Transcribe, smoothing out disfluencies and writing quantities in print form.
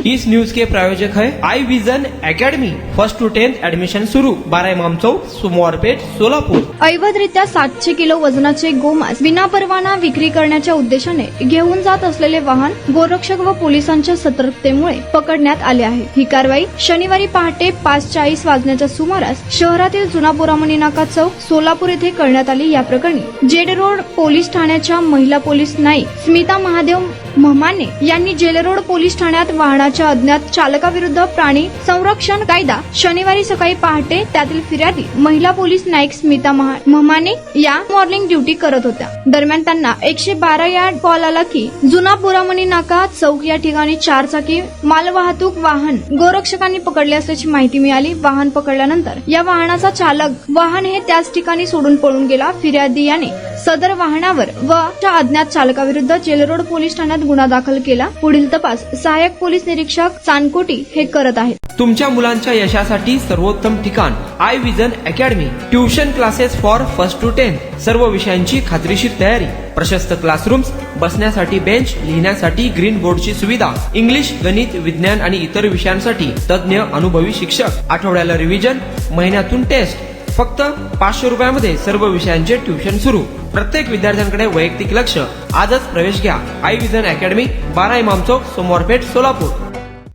इस news के प्रायोजक है I Vision Academy. 1st to 10th admission शुरू। 12 इमाम चौक, सोमवारपेठ, सोलापूर। अवैधरित्या 700 किलो वजनाचे गोमांस विनापरवाना विक्री करण्याच्या उद्देशाने घेऊन जात असलेले वाहन गोरक्षक व पोलिसांच्या सतर्कतेमुळे पकडण्यात आले आहे। ही कारवाई शनिवारी पहाटे 5:40 वाजण्याच्या सुमारास शहरातील जुना बोरामणी नाका चौक, सोलापूर येथे करण्यात आली। या प्रकरणी जेड रोड पोलीस ठाण्याच्या महिला पोलीस नाईक स्मिता महादेव महमाने यांनी जेल रोड पोलीस ठाण्यात वाहनाच्या अज्ञात चालकाविरुद्ध प्राणी संरक्षण कायदा शनिवारी सकाळी पहाटे त्यातील फिर्यादी महिला पोलीस नाईक स्मिता महमाने या मॉर्निंग ड्युटी करत होत्या। दरम्यान त्यांना 112 या कॉल आला की जुना बोरामणी नाका चौक या ठिकाणी 4 चाकी मालवाहतूक वाहन गोरक्षकांनी पकडले असल्याची माहिती मिळाली। वाहन पकडल्यानंतर या वाहनाचा चालक वाहन हे त्याच ठिकाणी सोडून पळून गेला। फिर्यादी याने सदर वाहनावर व अज्ञात चालकाविरुद्ध जेल रोड पोलीस ठाण्यात गुन्हा दाखल केला। पुढील तपास सहाय्यक पोलीस निरीक्षक चानकोटी हे करत आहेत। तुमच्या मुलांच्या यशासाठी सर्वोत्तम ठिकाण I Vision Academy. Tuition classes for 1st to 10th, सर्व विषयांची खात्रीशीर तयारी, प्रशस्त क्लासरूम्स, बसण्यासाठी बेंच, लिहिण्यासाठी ग्रीन बोर्डची सुविधा, इंग्लिश, गणित, विज्ञान आणि इतर विषयांसाठी तज्ञ अनुभवी शिक्षक, आठवड्याला रिव्हिजन, महिन्यातून टेस्ट। फक्त 500 रुपयामध्ये सर्व विषयांचे ट्युशन सुरू। प्रत्येक विद्यार्थ्यांकडे वैयक्तिक लक्ष। आजच प्रवेश घ्या आई विजन अकॅडमी, 12 इमाम चौक, सोमवारपेठ, सोलापूर।